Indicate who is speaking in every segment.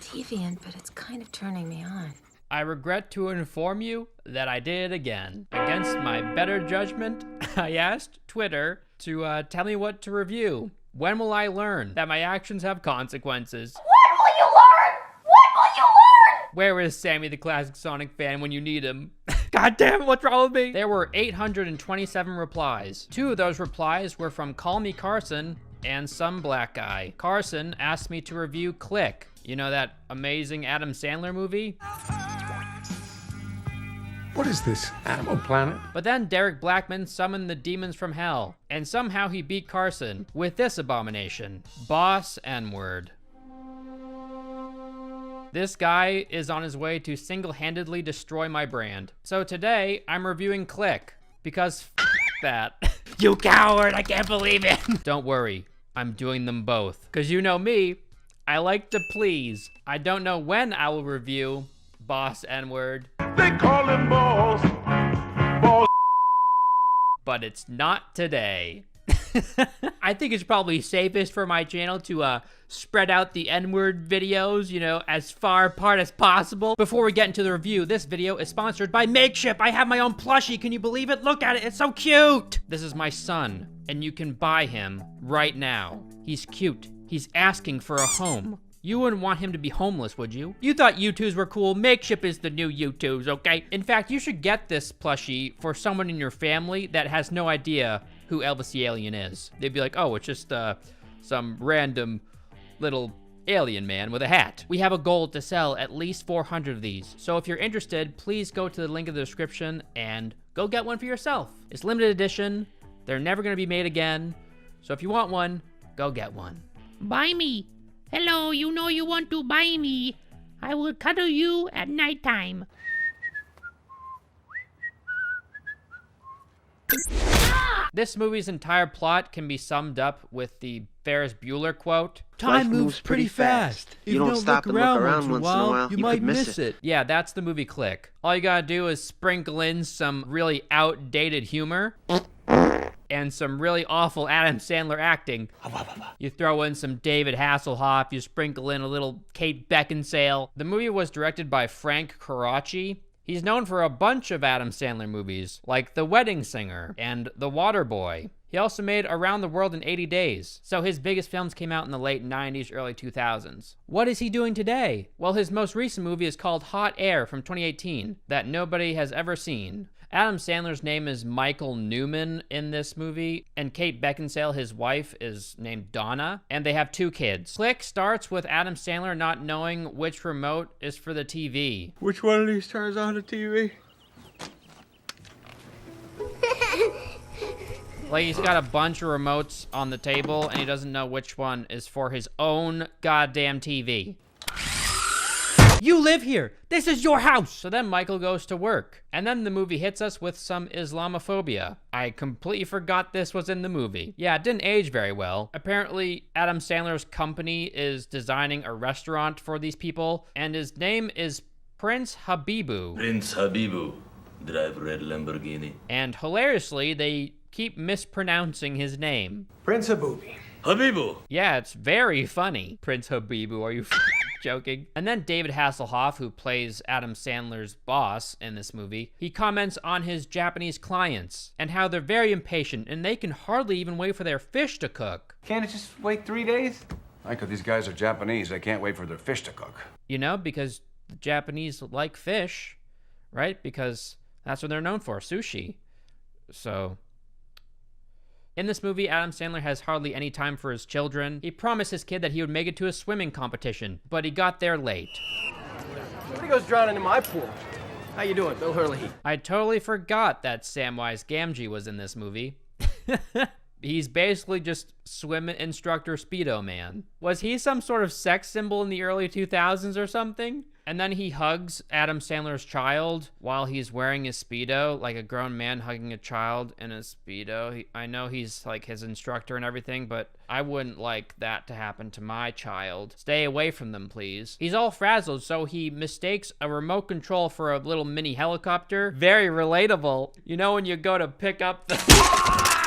Speaker 1: deviant, but it's kind of turning me on.
Speaker 2: I regret to inform you that I did it again. Against my better judgment, I asked Twitter to tell me what to review. When will I learn that my actions have consequences?
Speaker 3: When will you learn? When will you learn?
Speaker 2: Where is Sammy the Classic Sonic fan when you need him? God damn it, what's wrong with me? There were 827 replies. 2 of those replies were from CallMeCarson and some black guy. Carson asked me to review Click. You know that amazing Adam Sandler movie?
Speaker 4: What is this, Animal Planet?
Speaker 2: But then Derek Blackman summoned the demons from hell, and somehow he beat Carson with this abomination, Boss N-word. This guy is on his way to single-handedly destroy my brand. So today, I'm reviewing Click, because f that. You coward, I can't believe it. Don't worry, I'm doing them both. Cause you know me, I like to please. I don't know when I will review Boss N-word.
Speaker 5: They call him Boss. Boss.
Speaker 2: But it's not today. I think it's probably safest for my channel to spread out the N-word videos, you know, as far apart as possible. Before we get into the review, this video is sponsored by Makeshift. I have my own plushie, can you believe it? Look at it, it's so cute. This is my son, and you can buy him right now. He's cute, he's asking for a home. You wouldn't want him to be homeless, would you? You thought U2s were cool. Makeshift is the new U2s, okay? In fact, you should get this plushie for someone in your family that has no idea who Elvis the Alien is. They'd be like, oh, it's just some random little alien man with a hat. We have a goal to sell at least 400 of these. So if you're interested, please go to the link in the description and go get one for yourself. It's limited edition. They're never gonna be made again. So if you want one, go get one.
Speaker 6: Buy me. Hello, you know you want to buy me. I will cuddle you at nighttime.
Speaker 2: This movie's entire plot can be summed up with the Ferris Bueller quote.
Speaker 7: Time moves pretty fast. If you don't stop and look around once in a while, you might miss it.
Speaker 2: Yeah, that's the movie Click. All you gotta do is sprinkle in some really outdated humor and some really awful Adam Sandler acting. You throw in some David Hasselhoff, you sprinkle in a little Kate Beckinsale. The movie was directed by Frank Coraci. He's known for a bunch of Adam Sandler movies, like The Wedding Singer and The Waterboy. He also made Around the World in 80 Days, so his biggest films came out in the late 90s, early 2000s. What is he doing today? Well, his most recent movie is called Hot Air from 2018, that nobody has ever seen. Adam Sandler's name is Michael Newman in this movie, and Kate Beckinsale, his wife, is named Donna, and they have 2 kids. Click starts with Adam Sandler not knowing which remote is for the TV.
Speaker 7: Which one of these turns on the TV?
Speaker 2: Like, he's got a bunch of remotes on the table, and he doesn't know which one is for his own goddamn TV. You live here. This is your house. So then Michael goes to work. And then the movie hits us with some Islamophobia. I completely forgot this was in the movie. Yeah, it didn't age very well. Apparently, Adam Sandler's company is designing a restaurant for these people, and his name is Prince Habibu.
Speaker 8: Prince Habibu, drive red Lamborghini.
Speaker 2: And hilariously, they keep mispronouncing his name.
Speaker 7: Prince Habibu.
Speaker 8: Habibu!
Speaker 2: Yeah, it's very funny. Prince Habibu, are you joking? And then David Hasselhoff, who plays Adam Sandler's boss in this movie, he comments on his Japanese clients and how they're very impatient and they can hardly even wait for their fish to cook.
Speaker 7: Can't it just wait 3 days?
Speaker 4: Michael, these guys are Japanese. They can't wait for their fish to cook.
Speaker 2: You know, because the Japanese like fish, right? Because that's what they're known for, sushi. So in this movie, Adam Sandler has hardly any time for his children. He promised his kid that he would make it to a swimming competition, but he got there late.
Speaker 9: Somebody goes drowning in my pool. How you doing, Bill Hurley?
Speaker 2: I totally forgot that Samwise Gamgee was in this movie. He's basically just swim instructor Speedo Man. Was he some sort of sex symbol in the early 2000s or something? And then he hugs Adam Sandler's child while he's wearing his Speedo, like a grown man hugging a child in a Speedo. I know he's like his instructor and everything, but I wouldn't like that to happen to my child. Stay away from them, please. He's all frazzled, so he mistakes a remote control for a little mini helicopter. Very relatable. You know when you go to pick up the...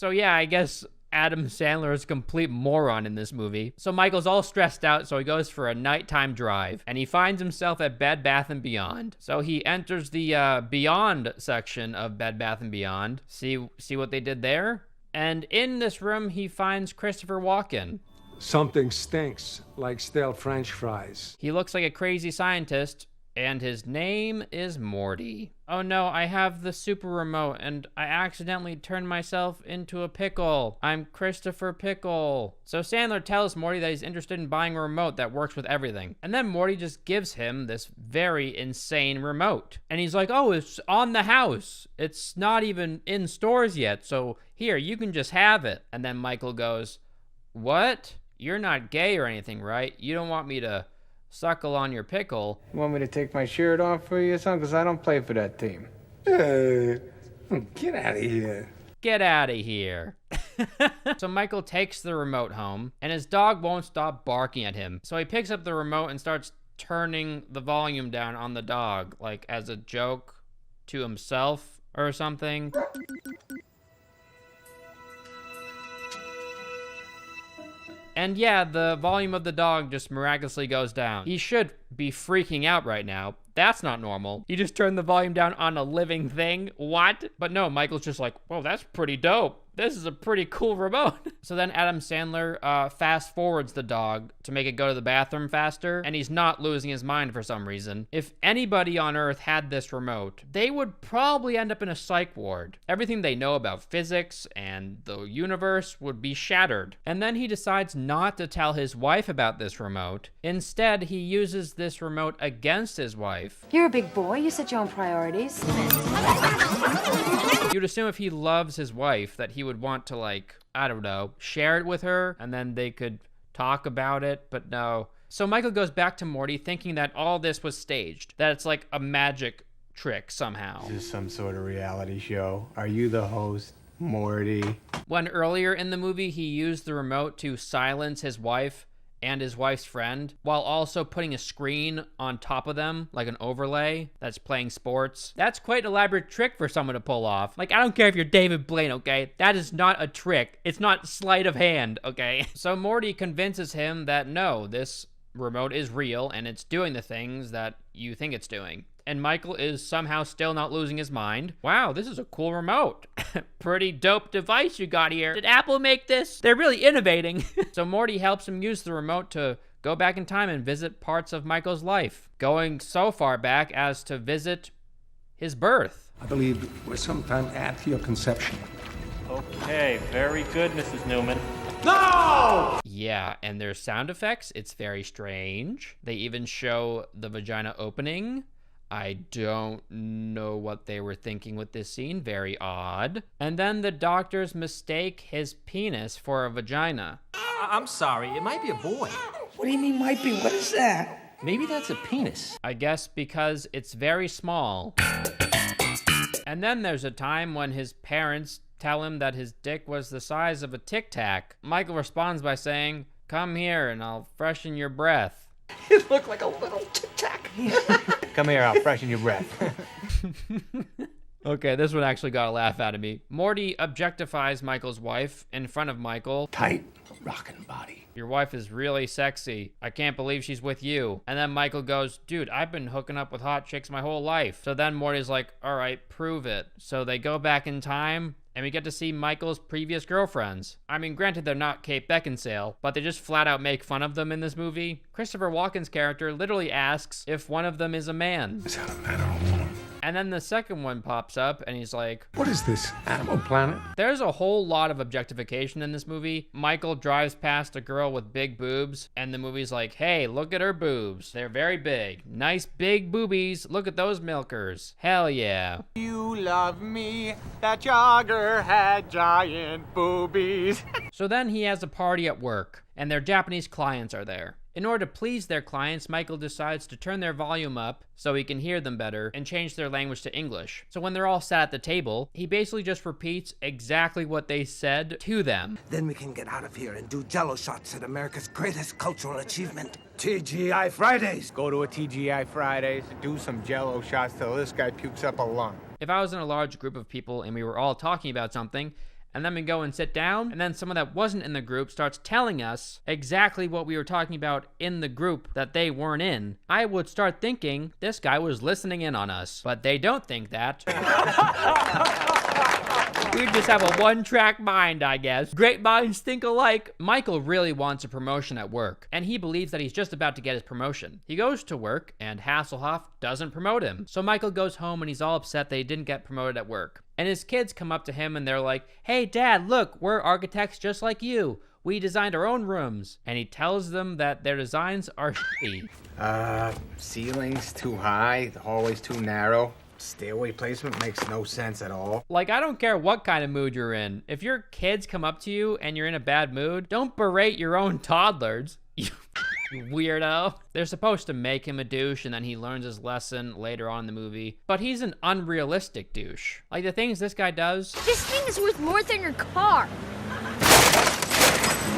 Speaker 2: So yeah, I guess Adam Sandler is a complete moron in this movie. So Michael's all stressed out, so he goes for a nighttime drive, and he finds himself at Bed Bath & Beyond. So he enters the Beyond section of Bed Bath & Beyond. See what they did there? And in this room, he finds Christopher Walken.
Speaker 10: Something stinks, like stale French fries.
Speaker 2: He looks like a crazy scientist, and his name is Morty. Oh no, I have the super remote, and I accidentally turned myself into a pickle. I'm Christopher Pickle. So Sandler tells Morty that he's interested in buying a remote that works with everything. And then Morty just gives him this very insane remote. And he's like, oh, it's on the house. It's not even in stores yet, so here, you can just have it. And then Michael goes, what? You're not gay or anything, right? You don't want me to suckle on your pickle.
Speaker 11: You want me to take my shirt off for you or something? Because I don't play for that team.
Speaker 10: Get out of here.
Speaker 2: Get out of here. So Michael takes the remote home, and his dog won't stop barking at him. So he picks up the remote and starts turning the volume down on the dog, like as a joke to himself or something. And yeah, the volume of the dog just miraculously goes down. He should be freaking out right now. That's not normal. He just turned the volume down on a living thing. What? But no, Michael's just like, whoa, that's pretty dope. This is a pretty cool remote. So then Adam Sandler fast forwards the dog to make it go to the bathroom faster, and he's not losing his mind for some reason. If anybody on Earth had this remote, they would probably end up in a psych ward. Everything they know about physics and the universe would be shattered. And then he decides not to tell his wife about this remote. Instead, he uses this remote against his wife.
Speaker 1: You're a big boy. You set your own priorities.
Speaker 2: You'd assume if he loves his wife that he would want to, like, I don't know, share it with her and then they could talk about it, but no. So Michael goes back to Morty thinking that all this was staged, that it's like a magic trick somehow.
Speaker 11: Is this some sort of reality show? Are you the host, Morty?
Speaker 2: When earlier in the movie he used the remote to silence his wife and his wife's friend, while also putting a screen on top of them, like an overlay that's playing sports. That's quite an elaborate trick for someone to pull off. Like, I don't care if you're David Blaine, okay? That is not a trick. It's not sleight of hand, okay? So Morty convinces him that no, this remote is real and it's doing the things that you think it's doing. And Michael is somehow still not losing his mind. Wow, this is a cool remote. Pretty dope device you got here. Did Apple make this? They're really innovating. So Morty helps him use the remote to go back in time and visit parts of Michael's life, going so far back as to visit his birth.
Speaker 10: I believe we're sometime after your conception.
Speaker 12: Okay, very good, Mrs. Newman.
Speaker 10: No!
Speaker 2: Yeah, and there's sound effects. It's very strange. They even show the vagina opening. I don't know what they were thinking with this scene. Very odd. And then the doctors mistake his penis for a vagina.
Speaker 9: I'm sorry, it might be a boy.
Speaker 13: What do you mean might be? What is that?
Speaker 9: Maybe that's a penis.
Speaker 2: I guess because it's very small. And then there's a time when his parents tell him that his dick was the size of a Tic Tac. Michael responds by saying, "Come here and I'll freshen your breath."
Speaker 13: It looked like a little Tic Tac.
Speaker 11: Come here, I'll freshen your breath.
Speaker 2: Okay, this one actually got a laugh out of me. Morty objectifies Michael's wife in front of Michael.
Speaker 10: Tight, rockin' body.
Speaker 2: Your wife is really sexy. I can't believe she's with you. And then Michael goes, dude, I've been hooking up with hot chicks my whole life. So then Morty's like, all right, prove it. So they go back in time, and we get to see Michael's previous girlfriends. I mean, granted, they're not Kate Beckinsale, but they just flat out make fun of them in this movie. Christopher Walken's character literally asks if one of them is a man.
Speaker 10: Is that a man or a woman?
Speaker 2: And then the second one pops up, and he's like,
Speaker 10: what is this, Animal Planet?
Speaker 2: There's a whole lot of objectification in this movie. Michael drives past a girl with big boobs, and the movie's like, hey, look at her boobs. They're very big. Nice big boobies. Look at those milkers. Hell yeah.
Speaker 14: You love me. That jogger had giant boobies.
Speaker 2: So then he has a party at work, and their Japanese clients are there. In order to please their clients, Michael decides to turn their volume up so he can hear them better and change their language to English. So when they're all sat at the table, he basically just repeats exactly what they said to them.
Speaker 13: Then we can get out of here and do jello shots at America's greatest cultural achievement.
Speaker 11: TGI Fridays. Go to a TGI Fridays, do some jello shots till this guy pukes up a lung.
Speaker 2: If I was in a large group of people and we were all talking about something, and then we go and sit down, and then someone that wasn't in the group starts telling us exactly what we were talking about in the group that they weren't in, I would start thinking this guy was listening in on us. But they don't think that. We just have a one-track mind, I guess. Great minds think alike. Michael really wants a promotion at work, and he believes that he's just about to get his promotion. He goes to work, and Hasselhoff doesn't promote him. So Michael goes home, and he's all upset that he didn't get promoted at work. And his kids come up to him, and they're like, "Hey, Dad, look, we're architects just like you. We designed our own rooms." And he tells them that their designs are shitty.
Speaker 11: Ceilings too high, the hallway's too narrow. Stairway placement makes no sense at all.
Speaker 2: Like, I don't care what kind of mood you're in. If your kids come up to you and you're in a bad mood, don't berate your own toddlers. You weirdo. They're supposed to make him a douche, and then he learns his lesson later on in the movie. But he's an unrealistic douche. Like, the things this guy does.
Speaker 3: This thing is worth more than your car.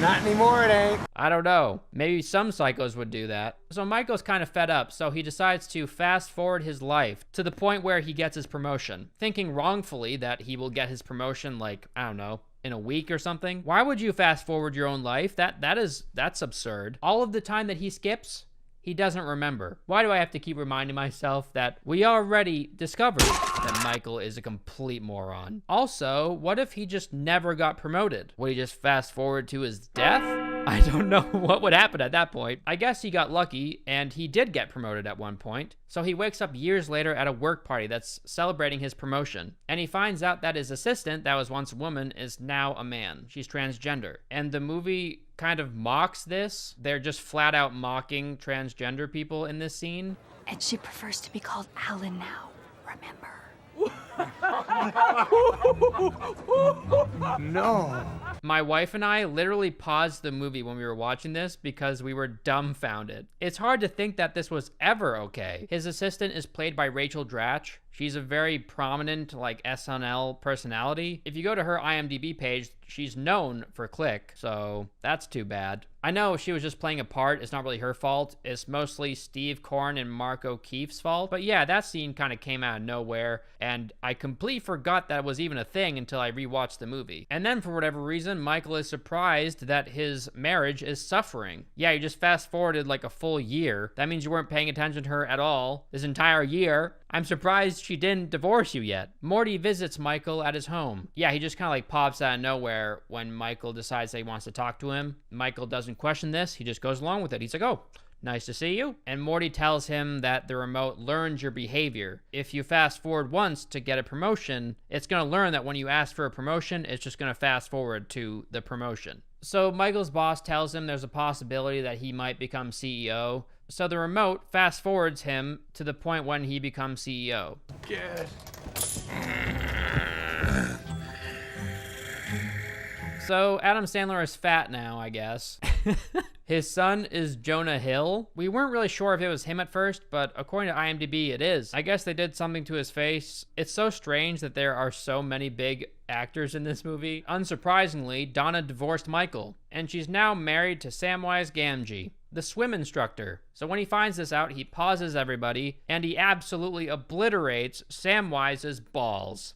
Speaker 11: Not anymore, it ain't.
Speaker 2: I don't know. Maybe some psychos would do that. So Michael's kind of fed up, so he decides to fast forward his life to the point where he gets his promotion, thinking wrongfully that he will get his promotion, like, I don't know, in a week or something. Why would you fast forward your own life? That's absurd. All of the time that he skips, he doesn't remember. Why do I have to keep reminding myself that we already discovered that Michael is a complete moron? Also, what if he just never got promoted? Would he just fast forward to his death? I don't know what would happen at that point. I guess he got lucky, and he did get promoted at one point. So he wakes up years later at a work party that's celebrating his promotion. And he finds out that his assistant, that was once a woman, is now a man. She's transgender. And the movie kind of mocks this. They're just flat out mocking transgender people in this scene.
Speaker 1: And she prefers to be called Alan now, remember?
Speaker 11: No.
Speaker 2: My wife and I literally paused the movie when we were watching this because we were dumbfounded. It's hard to think that this was ever okay. His assistant is played by Rachel Dratch. She's a very prominent, like, SNL personality. If you go to her IMDb page, she's known for Click, so that's too bad. I know she was just playing a part. It's not really her fault. It's mostly Steve Korn and Mark O'Keefe's fault. But yeah, that scene kind of came out of nowhere, and I completely forgot that was even a thing until I rewatched the movie. And then for whatever reason, Michael is surprised that his marriage is suffering. Yeah, you just fast forwarded like a full year. That means you weren't paying attention to her at all this entire year. I'm surprised she didn't divorce you yet. Morty visits Michael at his home. Yeah, he just kind of like pops out of nowhere when Michael decides that he wants to talk to him. Michael doesn't question this. He just goes along with it. He's like, "Oh, nice to see you." And Morty tells him that the remote learns your behavior. If you fast forward once to get a promotion, it's going to learn that when you ask for a promotion, it's just going to fast forward to the promotion. So Michael's boss tells him there's a possibility that he might become CEO. So the remote fast forwards him to the point when he becomes CEO.
Speaker 11: Yes.
Speaker 2: So Adam Sandler is fat now, I guess. His son is Jonah Hill. We weren't really sure if it was him at first, but according to IMDb, it is. I guess they did something to his face. It's so strange that there are so many big actors in this movie. Unsurprisingly, Donna divorced Michael, and she's now married to Samwise Gamgee, the swim instructor. So when he finds this out, he pauses everybody, and he absolutely obliterates Samwise's balls.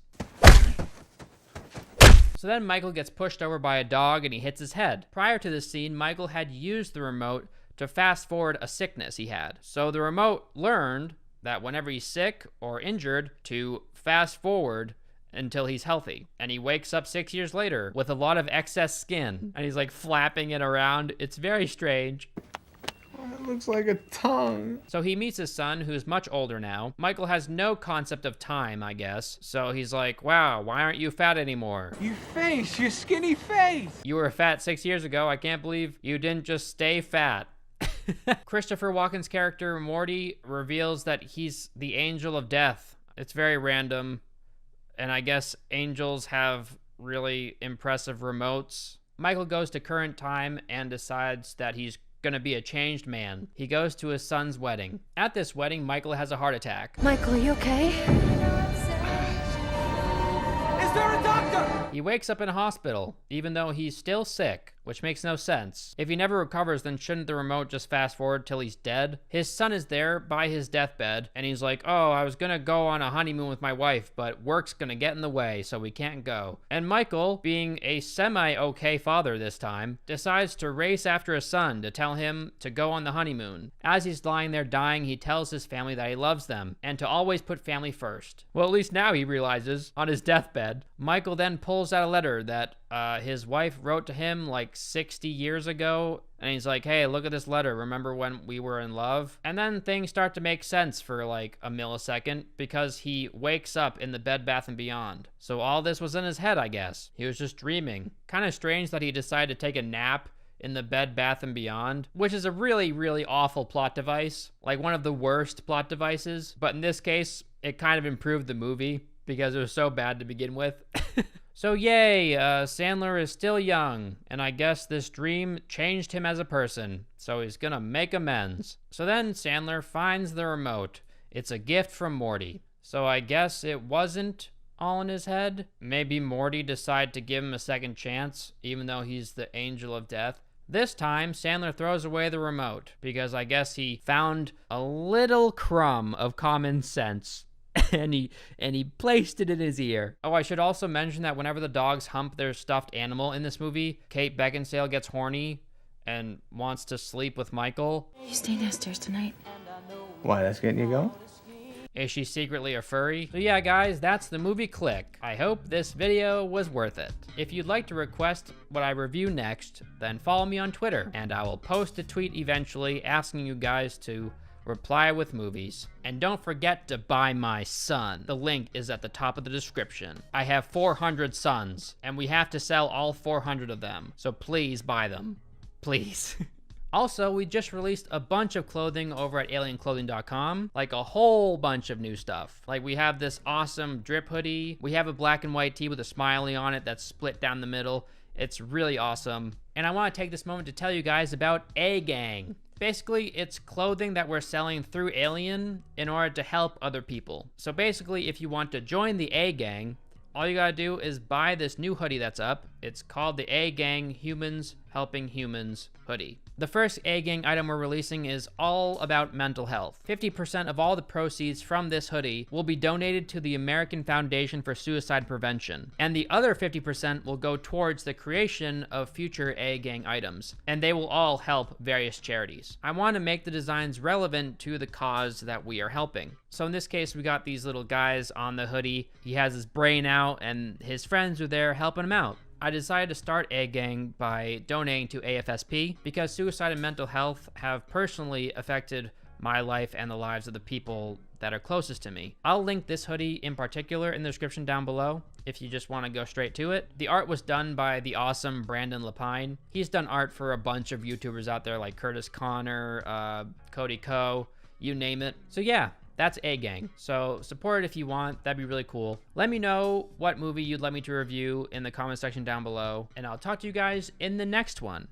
Speaker 2: So then Michael gets pushed over by a dog and he hits his head. Prior to this scene, Michael had used the remote to fast forward a sickness he had. So the remote learned that whenever he's sick or injured, to fast forward until he's healthy. And he wakes up 6 years later with a lot of excess skin, and he's like flapping it around. It's very strange.
Speaker 11: It looks like a tongue.
Speaker 2: So he meets his son, who's much older now. Michael has no concept of time, I guess. So he's like, "Wow, why aren't you fat anymore?"
Speaker 11: Your face, your skinny face.
Speaker 2: "You were fat 6 years ago. I can't believe you didn't just stay fat." Christopher Walken's character, Morty, reveals that he's the angel of death. It's very random. And I guess angels have really impressive remotes. Michael goes to current time and decides that he's gonna be a changed man. He goes to his son's wedding. At this wedding, Michael has a heart attack.
Speaker 1: Michael, are you okay?
Speaker 11: Is there a doctor?
Speaker 2: He wakes up in a hospital, even though he's still sick. which makes no sense. If he never recovers, then shouldn't the remote just fast forward till he's dead? His son is there by his deathbed, and he's like, oh, I was gonna go on a honeymoon with my wife, but work's gonna get in the way, so we can't go. And Michael, being a semi-okay father this time, decides to race after his son to tell him to go on the honeymoon. As he's lying there dying, he tells his family that he loves them, and to always put family first. Well, at least now he realizes, on his deathbed. Michael then pulls out a letter that his wife wrote to him like 60 years ago, and he's like, hey, look at this letter, remember when we were in love? And then things start to make sense for like a millisecond, because he wakes up in the Bed Bath & Beyond. So all this was in his head, I guess. He was just dreaming. Kind of strange that he decided to take a nap in the Bed Bath & Beyond, which is a really, really awful plot device. Like one of the worst plot devices. But in this case, it kind of improved the movie because it was so bad to begin with. So yay, Sandler is still young, and I guess this dream changed him as a person, so he's gonna make amends. So then Sandler finds the remote. It's a gift from Morty. So I guess it wasn't all in his head. Maybe Morty decided to give him a second chance, even though he's the angel of death. This time, Sandler throws away the remote, because I guess he found a little crumb of common sense. And he placed it in his ear. Oh, I should also mention that whenever the dogs hump their stuffed animal in this movie, Kate Beckinsale gets horny and wants to sleep with Michael.
Speaker 1: You staying downstairs tonight?
Speaker 11: Why, that's getting you going?
Speaker 2: Is she secretly a furry? So yeah, guys, that's the movie Click. I hope this video was worth it. If you'd like to request what I review next, then follow me on Twitter, and I will post a tweet eventually asking you guys to reply with movies. And don't forget to buy my son. The link is at the top of the description. I have 400 sons, and we have to sell all 400 of them. So please buy them. Please. Also, we just released a bunch of clothing over at alienclothing.com, like a whole bunch of new stuff. Like we have this awesome drip hoodie. We have a black and white tee with a smiley on it that's split down the middle. It's really awesome. And I want to take this moment to tell you guys about A-Gang. Basically, it's clothing that we're selling through Alien in order to help other people. So basically, if you want to join the A-Gang, all you gotta do is buy this new hoodie that's up. It's called the A-Gang Humans Helping Humans hoodie. The first A-Gang item we're releasing is all about mental health. 50% of all the proceeds from this hoodie will be donated to the American Foundation for Suicide Prevention. And the other 50% will go towards the creation of future A-Gang items. And they will all help various charities. I want to make the designs relevant to the cause that we are helping. So in this case, we got these little guys on the hoodie. He has his brain out and his friends are there helping him out. I decided to start A-Gang by donating to AFSP because suicide and mental health have personally affected my life and the lives of the people that are closest to me. I'll link this hoodie in particular in the description down below if you just want to go straight to it. The art was done by the awesome Brandon Lapine. He's done art for a bunch of YouTubers out there like Curtis Connor, Cody Ko, you name it. So yeah. That's A-Gang. So support it if you want. That'd be really cool. Let me know what movie you'd like me to review in the comment section down below, and I'll talk to you guys in the next one.